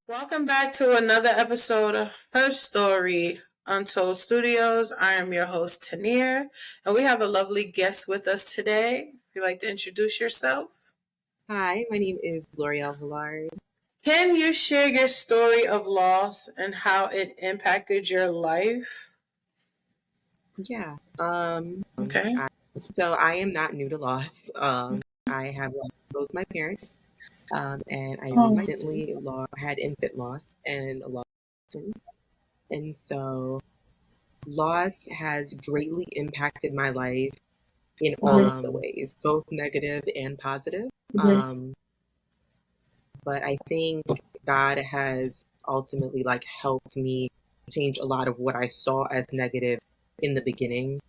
Welcome back to another episode of Her Story Untold Studios. I am your host, Tanir, and we have a lovely guest with us today. If you'd like to introduce yourself, Hi, my name is Gloriel Veillard. can you share your story of loss and how it impacted your life? Yeah. Okay. I am not new to loss. I have lost both my parents, and I Oh, recently had infant loss and a loss of twins. And so loss has greatly impacted my life in all of the ways, both negative and positive. Um, but I think God has ultimately helped me change a lot of what I saw as negative in the beginning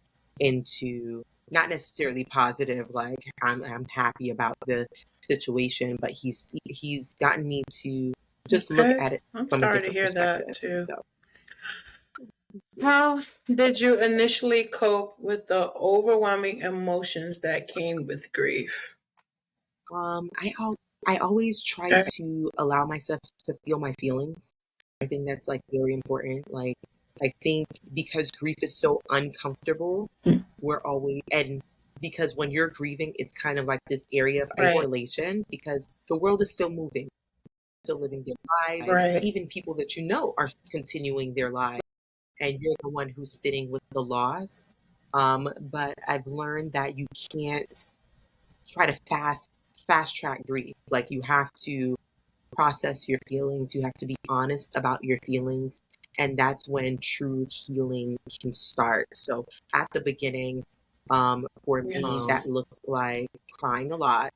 into not necessarily positive, like I'm happy about the situation, but he's gotten me to just look okay. at it I'm from a sorry to different hear that perspective. too. So How did you initially cope with the overwhelming emotions that came with grief? um I al- I always try Okay. to allow myself to feel my feelings. I think that's very important. I think because grief is so uncomfortable, we're always and because when you're grieving, it's kind of like this area of Right. isolation because the world is still moving, still living their lives. Right. Even people that you know are continuing their lives, and you're the one who's sitting with the loss. But I've learned that you can't try to fast track grief. Like you have to process your feelings. You have to be honest about your feelings. And that's when true healing can start. So at the beginning, for me, that Yes. looked like crying a lot,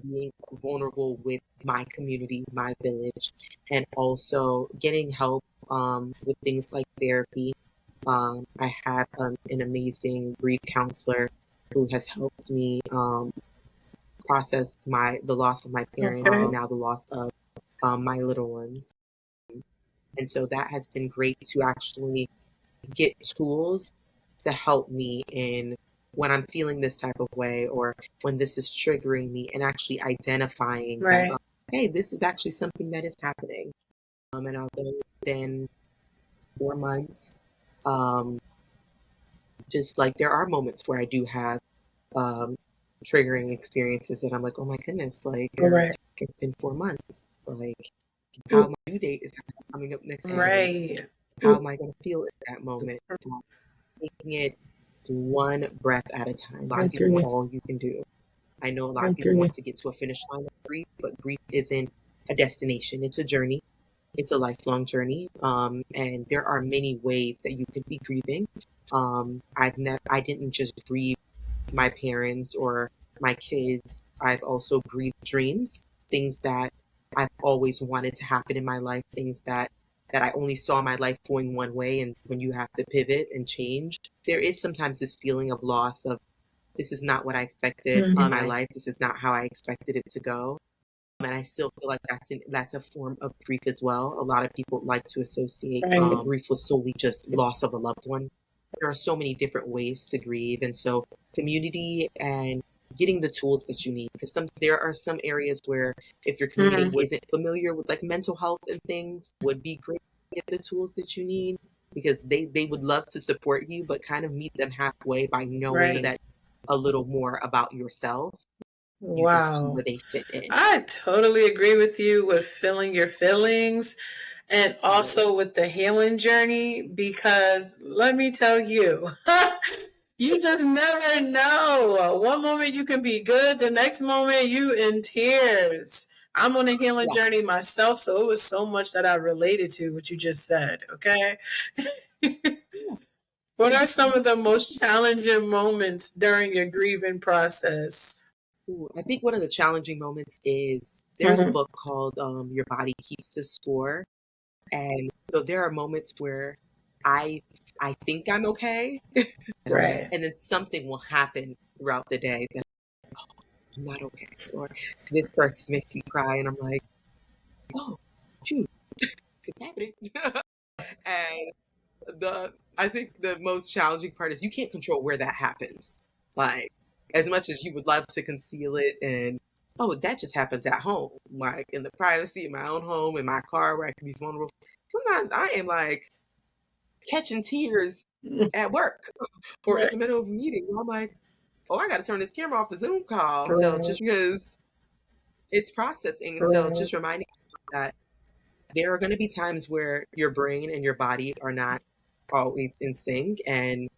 being vulnerable with my community, my village, and also getting help with things like therapy. I have an amazing grief counselor who has helped me process the loss of my parents and Okay. now the loss of my little ones. And so that has been great to actually get tools to help me in when I'm feeling this type of way or when this is triggering me and actually identifying that, Right. hey, this is actually something that is happening. And although it's been 4 months, um, just there are moments where I do have um, triggering experiences that I'm like, oh my goodness, Right. it's been 4 months. How my due date is coming up next month. Right. How am I going to feel at that moment? Taking it one breath at a time. A lot of people, all you can do. I know a lot of people want to get to a finish line of grief, but grief isn't a destination. It's a journey. It's a lifelong journey. And there are many ways that you could be grieving. I didn't just grieve my parents or my kids. I've also grieved dreams, things that I've always wanted to happen in my life, things that I only saw my life going one way. And when you have to pivot and change, there is sometimes this feeling of loss of this is not what I expected in my life. This is not how I expected it to go. And I still feel like that's a form of grief as well. A lot of people like to associate Right. grief with solely just loss of a loved one. There are so many different ways to grieve, and so community and getting the tools that you need because there are some areas where if your community isn't familiar with mental health and things, would be great to get the tools that you need because they would love to support you, but kind of meet them halfway by knowing Right. that a little more about yourself. You can see Wow. where they fit in. I totally agree with you with feeling your feelings and also with the healing journey because let me tell you, you just never know. One moment you can be good, the next moment you in tears. I'm on a healing Yeah. journey myself, so it was so much that I related to what you just said, okay? What are some of the most challenging moments during your grieving process? Ooh, I think one of the challenging moments is there's a Mhm. book called Your Body Keeps the Score. And so there are moments where I I think I'm okay, Right. and then something will happen throughout the day that I'm not okay, or this starts to make me cry, and I'm like, oh, shoot, it's happening. And I think the most challenging part is you can't control where that happens. Like as much as you would love to conceal it and oh, that just happens at home, like in the privacy of my own home, in my car where I can be vulnerable. Sometimes I am like catching tears at work or in Right. the middle of a meeting. I'm like, oh, I got to turn this camera off the Zoom call. So Right. just because it's processing. And so Right. just reminding that there are going to be times where your brain and your body are not always in sync. And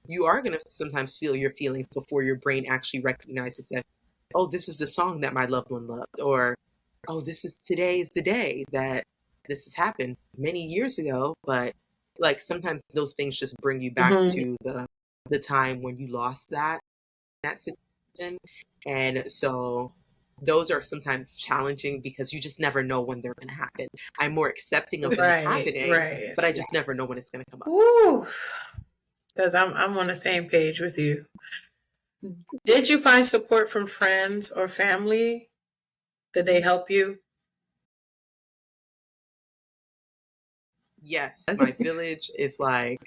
you are going to sometimes feel your feelings before your brain actually recognizes that, oh, this is the song that my loved one loved. Or, oh, today is the day that this has happened many years ago. But like sometimes those things just bring you back Mm-hmm. to the time when you lost that situation. And so those are sometimes challenging because you just never know when they're going to happen. I'm more accepting of them Right. happening, Right. but I just never know when it's going to come up. Woo. Because I'm on the same page with you. Did you find support from friends or family? Did they help you? Yes, my village is like,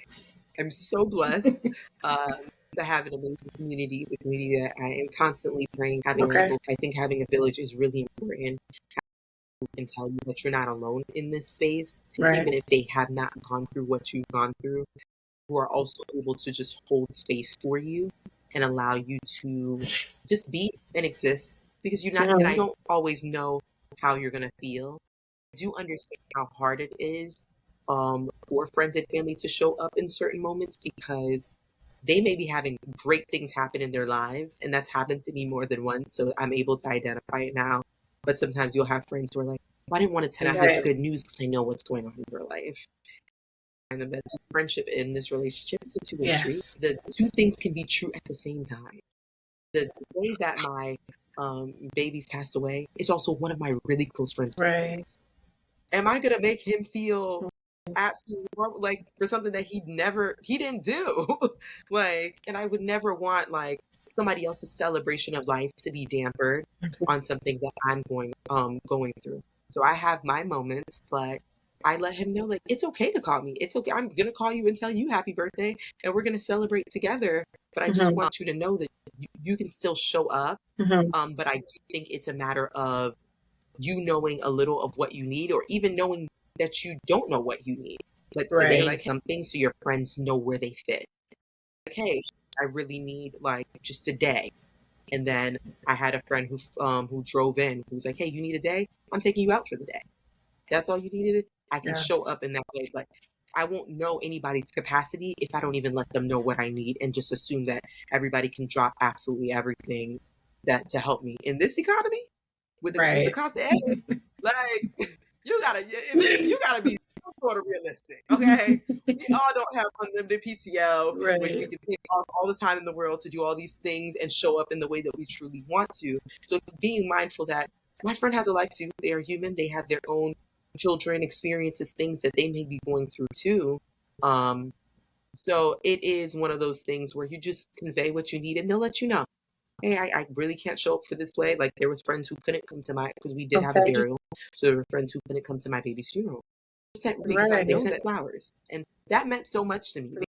I'm so blessed to have an amazing community, the community that I am constantly praying. Okay. I think having a village is really important. And tell you that you're not alone in this space, Right. even if they have not gone through what you've gone through, who are also able to just hold space for you and allow you to just be and exist because I Mm-hmm. don't always know how you're going to feel. I do understand how hard it is for friends and family to show up in certain moments because they may be having great things happen in their lives, and that's happened to me more than once. So I'm able to identify it now. But sometimes you'll have friends who are like, well, I didn't want to tell you this Right. good news because I know what's going on in your life. And the friendship in this relationship is a two-way street. Yes. The two things can be true at the same time. The day that my babies passed away is also one of my really close friends' Right. birthdays. Am I gonna make him feel absolutely horrible, like for something that he didn't do? Like, and I would never want like somebody else's celebration of life to be dampered on something that I'm going through. So I have my moments, but I let him know like it's okay to call me. It's okay. I'm gonna call you and tell you happy birthday, and we're gonna celebrate together. But I just Mm-hmm. want you to know that you can still show up. Mm-hmm. But I do think it's a matter of you knowing a little of what you need, or even knowing that you don't know what you need, but saying Right. like something so your friends know where they fit. Like, hey, I really need like just a day. And then I had a friend who drove in who was like, hey, you need a day? I'm taking you out for the day. That's all you needed? I can show Yes. up in that way. But I won't know anybody's capacity if I don't even let them know what I need and just assume that everybody can drop absolutely everything that to help me in this economy with the Right. cost of eggs. Like you gotta be sort of realistic, okay? We all don't have unlimited PTO where we Right. can take all the time in the world to do all these things and show up in the way that we truly want to. So being mindful that my friend has a life too. They are human. They have their own children, experiences, things that they may be going through too. Um, so it is one of those things where you just convey what you need and they'll let you know. Hey, I really can't show up for this way. Like there was friends who couldn't come to because we did have a Okay. burial. So there were friends who couldn't come to my baby's funeral. They Right. sent flowers. And that meant so much to me. They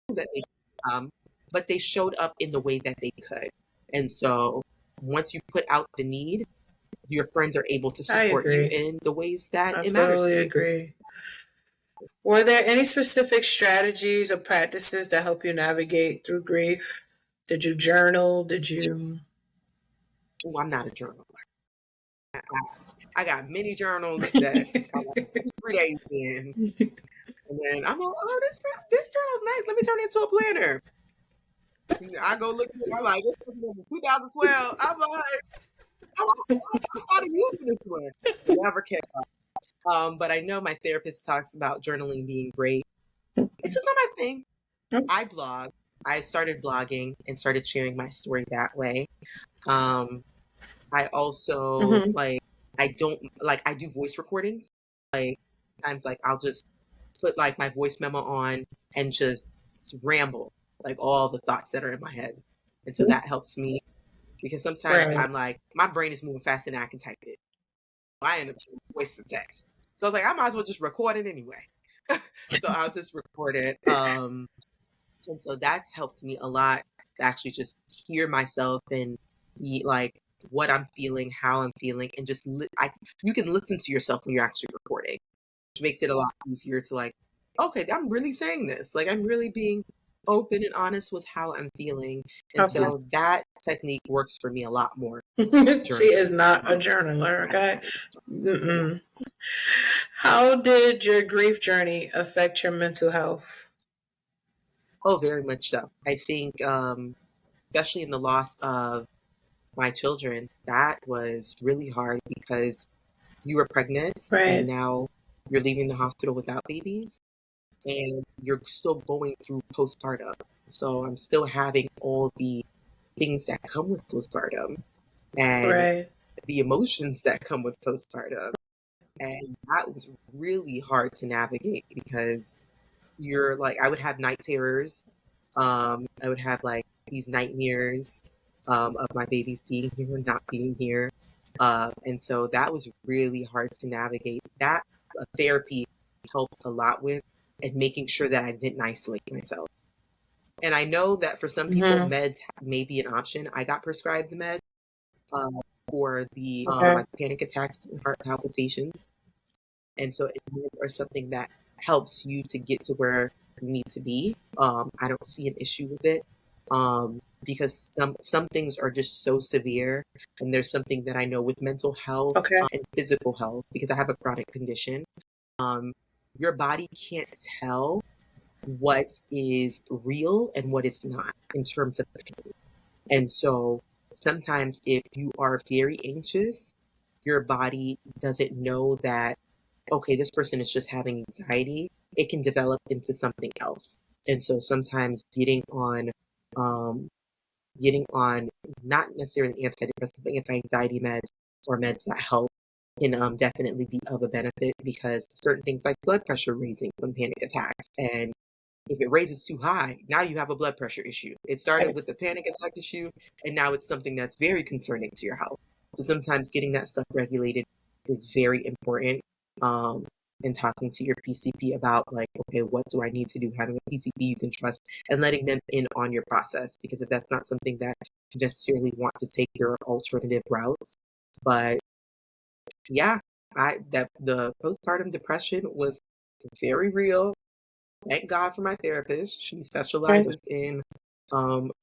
knew that they could come, but they showed up in the way that they could. And so once you put out the need, your friends are able to I support you agree. in the ways that I it matters totally to you. agree. Were there any specific strategies or practices that help you navigate through grief? Did you journal? Did you? Oh, I'm not a journaler. I got many journals that I got 3 days in. And then I'm like, oh, this journal's nice. Let me turn it into a planner. I go look at it. I'm like, this was in 2012. I'm like, I started using this one. Never kept up. But I know my therapist talks about journaling being great. It's just not my thing. I blog. I started blogging and started sharing my story that way. I also Mm-hmm. I do voice recordings. Like sometimes like I'll just put like my voice memo on and just ramble like all the thoughts that are in my head. And so that helps me because sometimes Right. I'm like my brain is moving faster than I can type it. I end up voice to text. So I was like, I might as well just record it anyway. So I'll just record it. And so that's helped me a lot to actually just hear myself and be like what I'm feeling, how I'm feeling, and just you can listen to yourself when you're actually recording, which makes it a lot easier to like, okay, I'm really saying this. Like I'm really being open and honest with how I'm feeling. And Okay. so that technique works for me a lot more. She is not a journaler, okay? Mm-mm. How did your grief journey affect your mental health? Oh, very much so. I think, especially in the loss of my children, that was really hard because you were pregnant and Right. now you're leaving the hospital without babies and you're still going through postpartum. So I'm still having all the things that come with postpartum and Right. the emotions that come with postpartum. And that was really hard to navigate because you're like, I would have night terrors. I would have like these nightmares of my babies being here and not being here. And so that was really hard to navigate. That therapy helped a lot with and making sure that I didn't isolate myself. And I know that for some people, Mm-hmm. meds may be an option. I got prescribed the med uh, for the Okay. like panic attacks and heart palpitations. And so it's are something that helps you to get to where you need to be. I don't see an issue with it because some things are just so severe. And there's something that I know with mental health Okay. and physical health because I have a chronic condition. Um, your body can't tell what is real and what is not in terms of pain. And so sometimes if you are very anxious, your body doesn't know that okay, this person is just having anxiety, it can develop into something else. And so sometimes um, getting on not necessarily antidepressants, but anti-anxiety meds or meds that help can definitely be of a benefit because certain things like blood pressure raising from panic attacks. And if it raises too high, now you have a blood pressure issue. It started with the panic attack issue, and now it's something that's very concerning to your health. So sometimes getting that stuff regulated is very important. Um, and talking to your PCP about like, okay, what do I need to do? Having a PCP you can trust and letting them in on your process. Because if that's not something that you necessarily want to take your alternative routes, but yeah, the postpartum depression was very real. Thank God for my therapist. She Okay. specializes in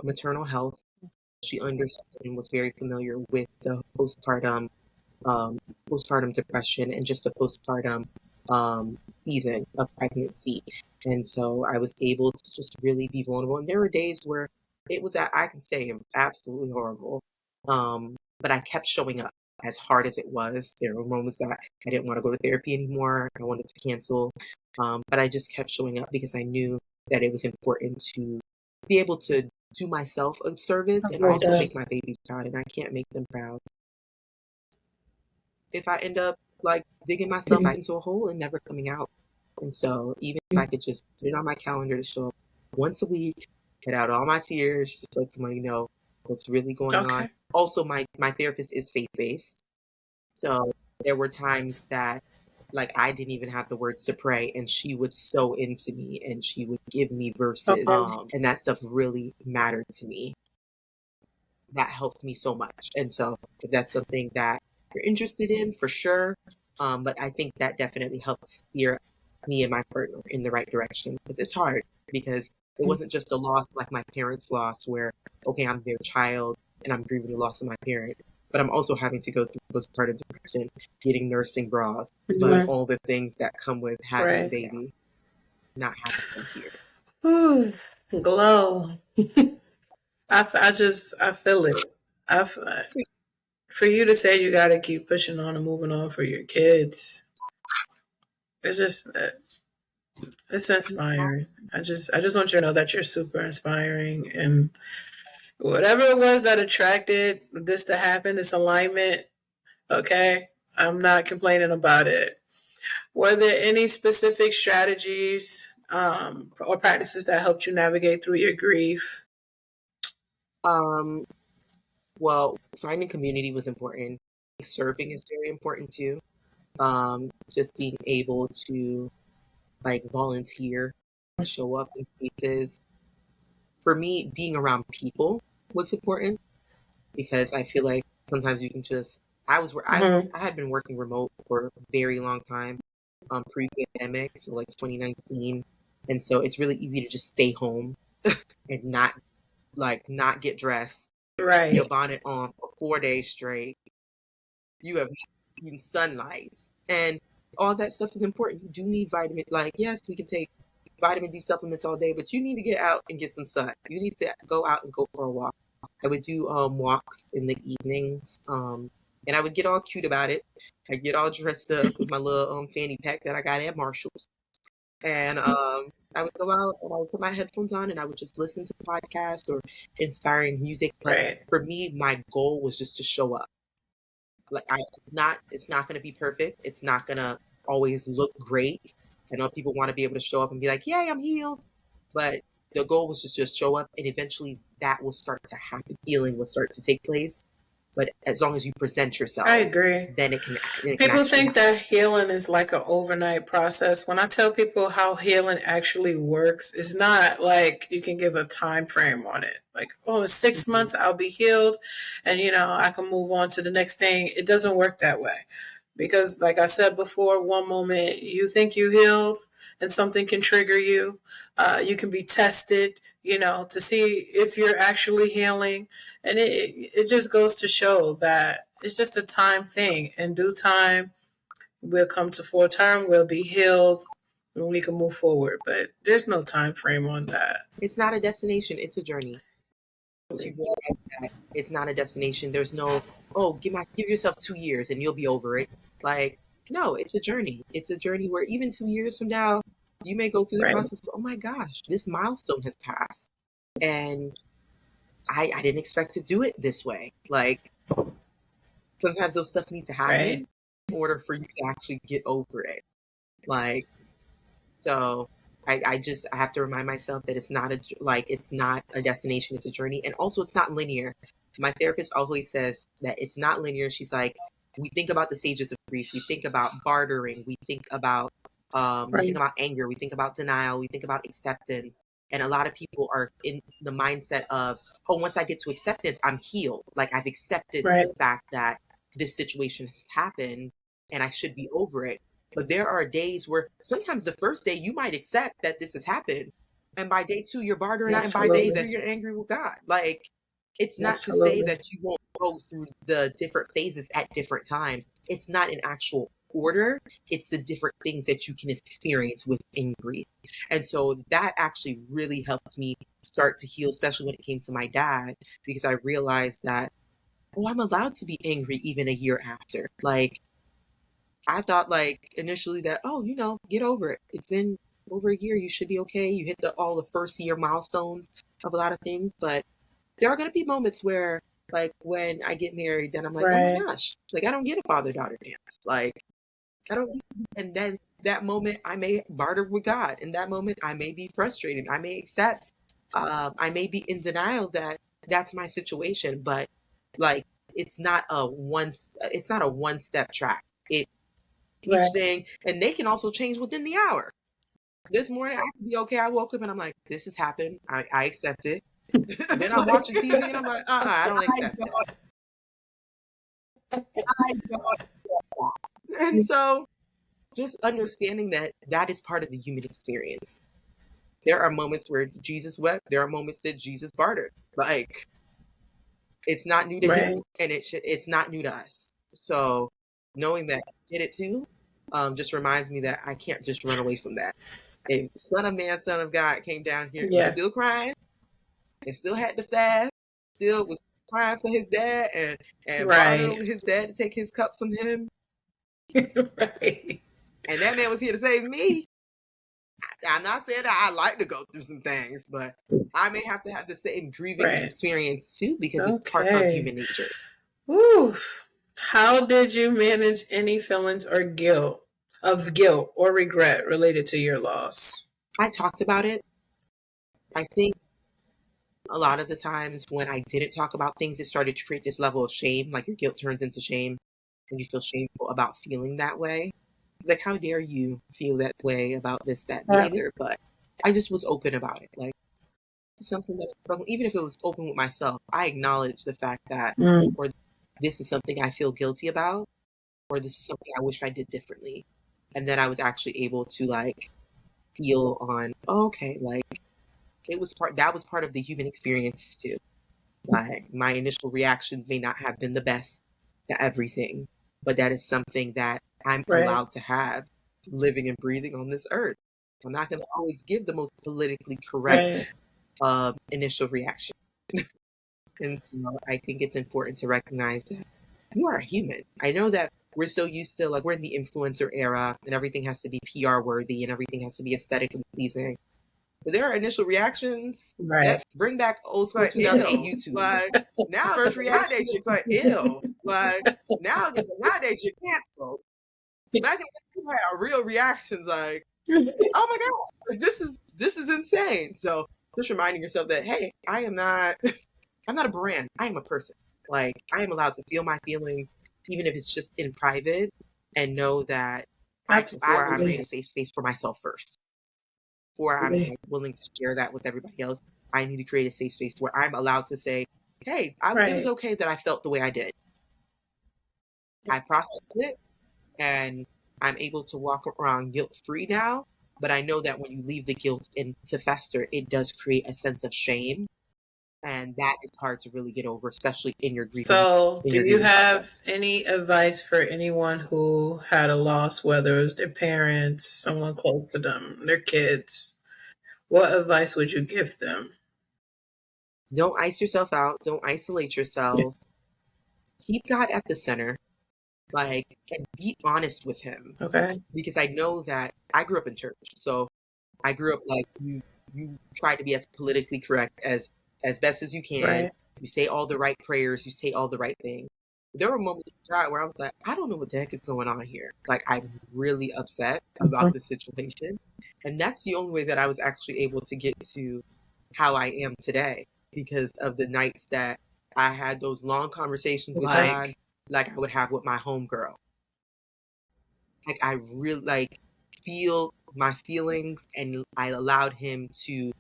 maternal health. She understood and was very familiar with the um, postpartum depression and just the postpartum season of pregnancy. And so I was able to just really be vulnerable. And there were days where I can say it was absolutely horrible. But I kept showing up as hard as it was. There were moments that I didn't want to go to therapy anymore. I wanted to cancel. But I just kept showing up because I knew that it was important to be able to do myself a service and Right. also make my babies proud. And I can't make them proud if I end up like digging myself back into a hole and never coming out. And so even if I could just put it on my calendar to show up once a week, get out all my tears, just let somebody know what's really going on. Okay. Also, my therapist is faith based, so there were times that like I didn't even have the words to pray, and she would sow into me, and she would give me verses, Okay. and that stuff really mattered to me. That helped me so much. And so if that's something that you're interested in, for sure. But I think that definitely helped steer me and my partner in the right direction because it's hard because it wasn't just a loss like my parents' loss where, okay, I'm their child and I'm grieving the loss of my parent, but I'm also having to go through postpartum depression, getting nursing bras, doing all the things that come with having a Right. baby, not having them here. Whew. Glow. I feel it. For you to say you got to keep pushing on and moving on for your kids, it's just it's inspiring. I just want you to know that you're super inspiring, and whatever it was that attracted this to happen, this alignment. Okay, I'm not complaining about it. Were there any specific strategies or practices that helped you navigate through your grief? Um, well, finding community was important. Serving is very important too. Just being able to like volunteer, show up in spaces. For me, being around people was important because I feel like Sometimes you can just, I had been working remote for a very long time, pre-pandemic, so like 2019. And so it's really easy to just stay home and not get dressed, your Right. bonnet on for 4 days straight. You have not seen sunlight. And all that stuff is important. You do need vitamin. Like, yes, we can take vitamin D supplements all day, but you need to get out and get some sun. You need to go out and go for a walk. I would do walks in the evenings, and I would get all cute about it. I get all dressed up with my little fanny pack that I got at Marshall's, and I would go out and I would put my headphones on and I would just listen to podcasts or inspiring music. But Right. for me, my goal was just to show up. Like, it's not going to be perfect. It's not going to always look great. I know people want to be able to show up and be like, yay, I'm healed. But the goal was to just show up, and eventually that will start to happen. Healing will start to take place. But as long as you present yourself, I agree. then it can People think happen. that healing is like an overnight process. When I tell people how healing actually works, it's not like you can give a time frame on it. Like, oh, in 6 months I'll be healed and I can move on to the next thing. It doesn't work that way. Because like I said before, one moment you think you healed and something can trigger you. You can be tested, to see if you're actually healing. And it just goes to show that it's just a time thing. In due time, we'll come to full term, we'll be healed, and we can move forward. But there's no time frame on that. It's not a destination, it's a journey. Once you realize that it's not a destination, there's no, give yourself 2 years and you'll be over it. Like, no, it's a journey. It's a journey where even 2 years from now, you may go through the Right. process of, oh my gosh, this milestone has passed. And I didn't expect to do it this way. Like, sometimes those stuff need to happen Right. in order for you to actually get over it. Like, so I have to remind myself that it's not a destination, it's a journey. And also it's not linear. My therapist always says that it's not linear. She's like, we think about the stages of grief. We think about bartering. We think about anger. We think about denial. We think about acceptance. And a lot of people are in the mindset of, once I get to acceptance, I'm healed. Like, I've accepted the fact that this situation has happened and I should be over it. But there are days where sometimes the first day you might accept that this has happened. And by day 2, you're bartering. Absolutely. And by day 3, you're angry with God. Like, it's not to say that you won't go through the different phases at different times. It's not an actual order. It's the different things that you can experience within grief. And so that actually really helped me start to heal, especially when it came to my dad, because I realized that, I'm allowed to be angry even a year after. Like, I thought, like, initially that, get over it. It's been over a year. You should be okay. You hit all the first year milestones of a lot of things. But there are going to be moments where, like, when I get married, then I'm like, oh my gosh, like, I don't get a father-daughter dance. Like, I don't. And then that moment, I may barter with God. In that moment, I may be frustrated. I may accept. I may be in denial that that's my situation. But, like, it's not a one-step track. Each thing, and they can also change within the hour. This morning, I could be okay. I woke up and I'm like, this has happened. I accept it. Then I'm watching TV and I'm like, I don't accept it. And so just understanding that is part of the human experience. There are moments where Jesus wept. There are moments that Jesus bartered. Like, it's not new to him, and it's not new to us. So knowing that I did it too, just reminds me that I can't just run away from that. And Son of Man, Son of God came down here, and still crying, and still had to fast, still was crying for his dad, and bartering with his dad to take his cup from him. Right. And that man was here to save me. I'm not saying that I like to go through some things, but I may have to have the same grieving experience too, because it's part of human nature. Woo. How did you manage any feelings or guilt or regret related to your loss? I talked about it. I think a lot of the times when I didn't talk about things, it started to create this level of shame. Like, your guilt turns into shame and you feel shameful about feeling that way. Like, how dare you feel that way about this, that, and the other? But I just was open about it. Like, something that, even if it was open with myself, I acknowledged the fact that, or this is something I feel guilty about, or this is something I wish I did differently. And then I was actually able to like feel on, oh, okay, like that was part of the human experience too. Like my initial reactions may not have been the best to everything, but that is something that I'm Right. allowed to have living and breathing on this earth. I'm not going to always give the most politically correct initial reaction. And so I think it's important to recognize that you are a human. I know that we're so used to, like, we're in the influencer era and everything has to be PR worthy and everything has to be aesthetically pleasing. But there are initial reactions that bring back old school 2008 YouTube. Like, now first reaction, it's like, ew. Like, nowadays you're canceled. Back in the day, you had real reactions like, oh my God, like, this is insane. So just reminding yourself that, hey, I'm not a brand. I am a person. Like, I am allowed to feel my feelings, even if it's just in private, and know that I will create a safe space for myself first. Before I'm willing to share that with everybody else, I need to create a safe space where I'm allowed to say, hey, it was okay that I felt the way I did. I processed it, and I'm able to walk around guilt-free now. But I know that when you leave the guilt to fester, it does create a sense of shame. And that is hard to really get over, especially in your grieving. So, do you have any advice for anyone who had a loss, whether it was their parents, someone close to them, their kids? What advice would you give them? Don't ice yourself out. Don't isolate yourself. Keep God at the center. Like, and be honest with him. Okay. Because I know that I grew up in church. So I grew up like you try to be as politically correct as best as you can. Right. You say all the right prayers, you say all the right things. There were moments where I was like, I don't know what the heck is going on here. Like, I'm really upset about the situation. And that's the only way that I was actually able to get to how I am today, because of the nights that I had those long conversations with God, like I would have with my homegirl. Like, I really feel my feelings, and I allowed him to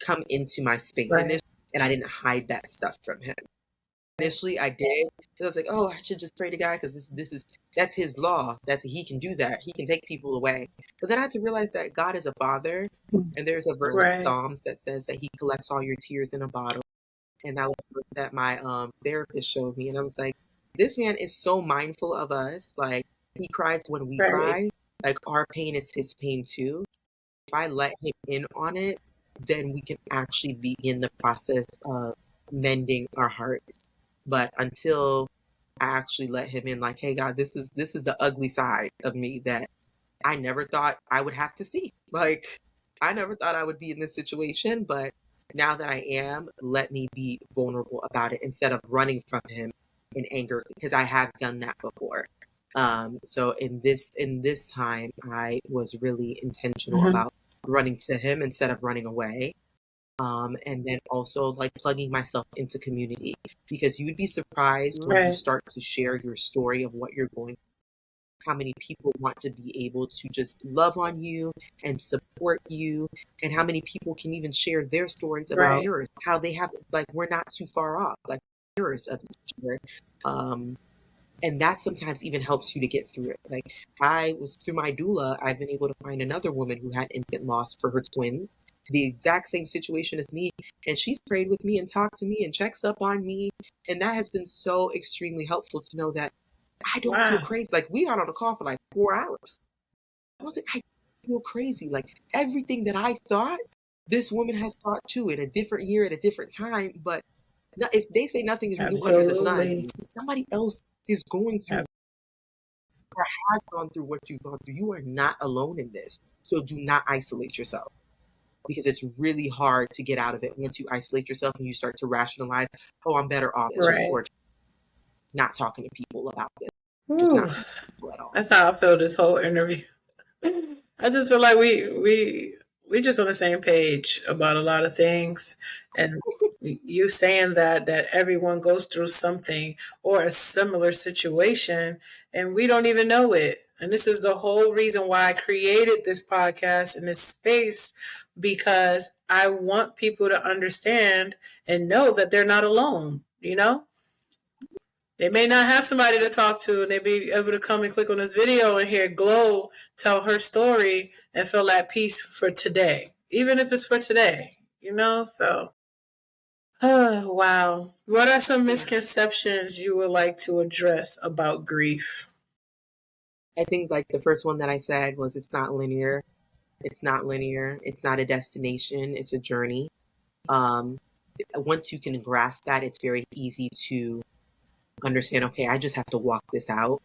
come into my space. Right. And I didn't hide that stuff from him. Initially, I did, because I was like, "Oh, I should just pray to God because that's His law. He can do that. He can take people away." But then I had to realize that God is a father, and there's a verse in Psalms that says that He collects all your tears in a bottle. And that was that my therapist showed me, and I was like, "This man is so mindful of us. Like, he cries when we cry. Like, our pain is his pain too. If I let him in on it, then we can actually begin the process of mending our hearts. But until I actually let him in, like, hey, God, this is the ugly side of me that I never thought I would have to see. Like, I never thought I would be in this situation, but now that I am, let me be vulnerable about it instead of running from him in anger, because I have done that before. So in this time, I was really intentional about running to him instead of running away. And then also like plugging myself into community, because you would be surprised when you start to share your story of what you're going through, how many people want to be able to just love on you and support you, and how many people can even share their stories about yours, how they have, like, we're not too far off, like mirrors of each other. And that sometimes even helps you to get through it. Like, I was, through my doula, I've been able to find another woman who had infant loss for her twins, the exact same situation as me. And she's prayed with me and talked to me and checks up on me. And that has been so extremely helpful to know that I don't feel crazy. Like, we got on a call for like 4 hours. I was like, I feel crazy. Like, everything that I thought, this woman has thought too, in a different year, at a different time. But if they say nothing is new under the sun, somebody else is going through or has gone through what you've gone through. You are not alone in this. So do not isolate yourself, because it's really hard to get out of it once you isolate yourself and you start to rationalize, oh, I'm better off or not talking to people about this. Just not talking to people at all. That's how I feel this whole interview. I just feel like we just on the same page about a lot of things, and you saying that everyone goes through something or a similar situation, and we don't even know it. And this is the whole reason why I created this podcast in this space, because I want people to understand and know that they're not alone, you know? They may not have somebody to talk to, and they be able to come and click on this video and hear Glow tell her story and feel that peace for today, even if it's for today, you know? So, oh, wow. What are some misconceptions you would like to address about grief? I think like the first one that I said was it's not linear. It's not linear. It's not a destination. It's a journey. Once you can grasp that, it's very easy to understand, okay, I just have to walk this out.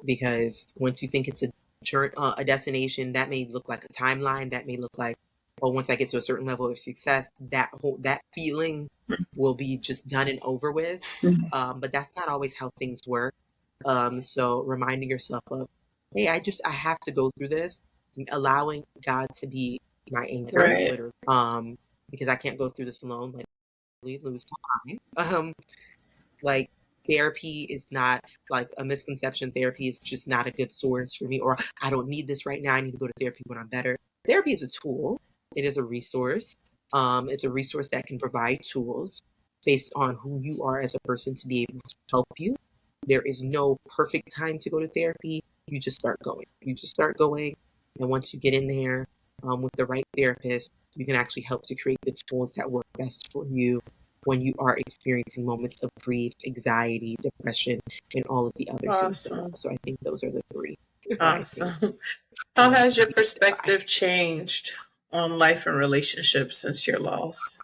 Because once you think it's a destination, that may look like a timeline. That may look like, well, once I get to a certain level of success, that feeling will be just done and over with. But that's not always how things work. So reminding yourself of, hey, I have to go through this, allowing God to be my anchor, Right. literally, because I can't go through this alone. Like, lose time. Like therapy is not like a misconception. Therapy is just not a good source for me, or I don't need this right now. I need to go to therapy when I'm better. Therapy is a tool. It is a resource. It's a resource that can provide tools based on who you are as a person to be able to help you. There is no perfect time to go to therapy. You just start going. You just start going. And once you get in there with the right therapist, you can actually help to create the tools that work best for you when you are experiencing moments of grief, anxiety, depression, and all of the other things as well. So I think those are the three. Awesome. How has your perspective changed on life and relationships since your loss?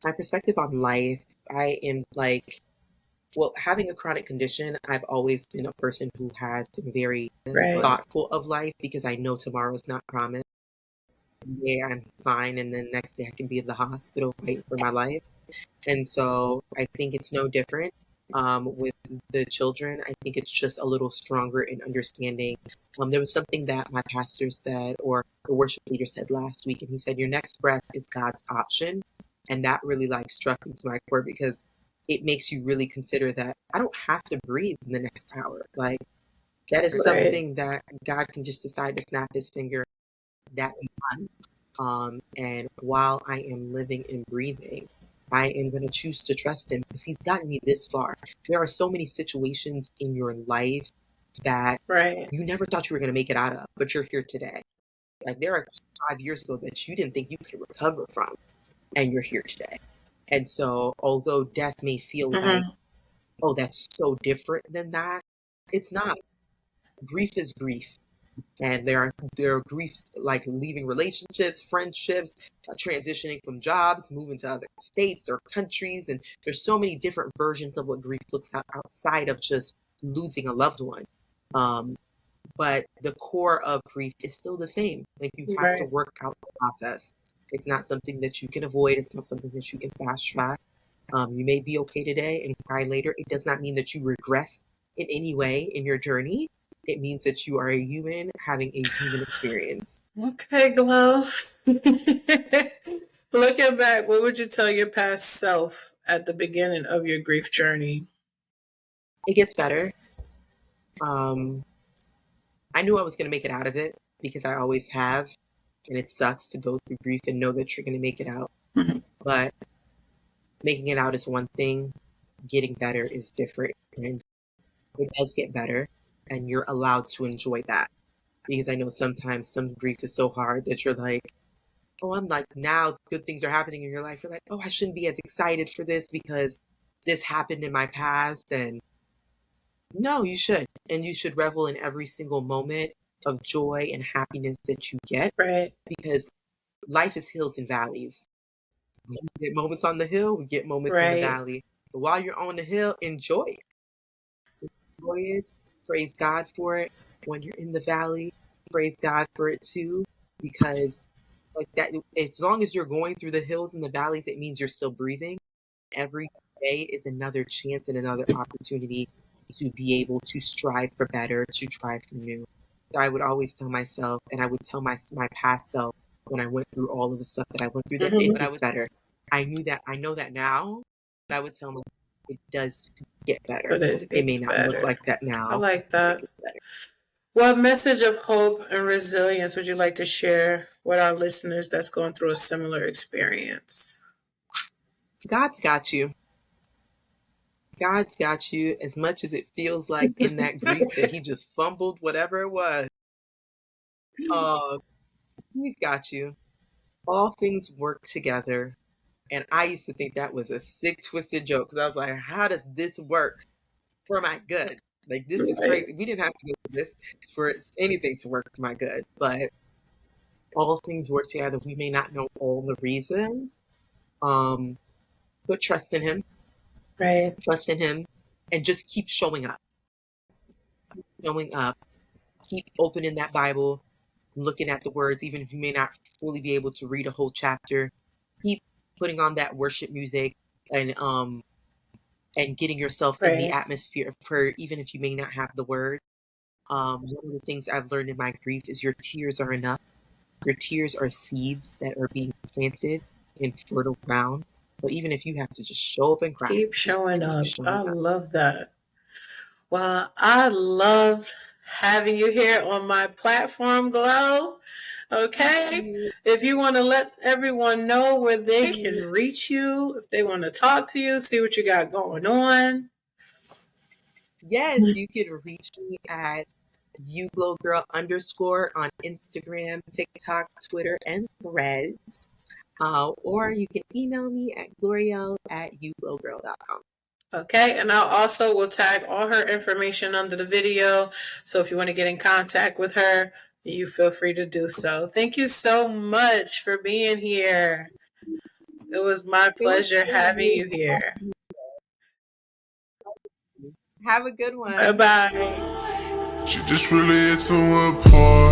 My perspective on life, I am like, well, having a chronic condition, I've always been a person who has been very thoughtful of life because I know tomorrow is not promised. Yeah, I'm fine, and then next day I can be in the hospital fighting for my life. And so I think it's no different with the children. I think it's just a little stronger in understanding. There was something that my pastor said, or the worship leader said last week, and he said, "Your next breath is God's option," and that really like struck me to my core because it makes you really consider that I don't have to breathe in the next hour. Like that is something that God can just decide to snap His finger. That be done. And while I am living and breathing, I am going to choose to trust Him because He's gotten me this far. There are so many situations in your life that you never thought you were going to make it out of, but you're here today. Like there are 5 years ago that you didn't think you could recover from, and you're here today. And so, although death may feel like, oh, that's so different than that, it's not. Grief is grief. And there are griefs like leaving relationships, friendships, transitioning from jobs, moving to other states or countries, and there's so many different versions of what grief looks like outside of just losing a loved one. But the core of grief is still the same. Like you have to work out the process. It's not something that you can avoid. It's not something that you can fast track. You may be okay today and cry later. It does not mean that you regress in any way in your journey. It means that you are a human having a human experience. Okay, Glow. Looking back, what would you tell your past self at the beginning of your grief journey? It gets better. I knew I was going to make it out of it because I always have. And it sucks to go through grief and know that you're going to make it out. But making it out is one thing. Getting better is different. And it does get better. And you're allowed to enjoy that. Because I know sometimes some grief is so hard that you're like, oh, I'm like, now good things are happening in your life. You're like, oh, I shouldn't be as excited for this because this happened in my past. And no, you should. And you should revel in every single moment of joy and happiness that you get. Because life is hills and valleys. We get moments on the hill, we get moments in the valley. But while you're on the hill, enjoy it. Enjoy it. Praise God for it. When you're in the valley, praise God for it too. Because like that, as long as you're going through the hills and the valleys, it means you're still breathing. Every day is another chance and another opportunity to be able to strive for better, to strive for new. So I would always tell myself, and I would tell my past self when I went through all of the stuff that I went through that but I was better. I know that now, but I would tell myself it does get better. But it may not look like that now. I like that. What message of hope and resilience would you like to share with our listeners that's going through a similar experience? God's got you. God's got you, as much as it feels like in that grief that he just fumbled whatever it was. He's got you. All things work together. And I used to think that was a sick, twisted joke because I was like, how does this work for my good? Like, this is crazy. We didn't have to go through this for anything to work for my good. But all things work together. We may not know all the reasons, but trust in him. Right. Trust in him and just keep showing up. Showing up. Keep opening that Bible, looking at the words, even if you may not fully be able to read a whole chapter. Keep putting on that worship music and getting yourself in the atmosphere of prayer, even if you may not have the word. One of the things I've learned in my grief is your tears are enough. Your tears are seeds that are being planted in fertile ground. But even if you have to just show up and cry, keep showing up. I love that. Well, I loved having you here on my platform, Glow. Okay. If you want to let everyone know where they can reach you, if they want to talk to you, see what you got going on. Yes, you can reach me at YouGlowGirl _ on Instagram, TikTok, Twitter, and Threads. Or you can email me at gloriel@youglowgirl.com. Okay, and I'll also will tag all her information under the video. So if you want to get in contact with her, you feel free to do so. Thank you so much for being here. It was my pleasure having you here. Have a good one. Bye-bye. She just really hit to a part.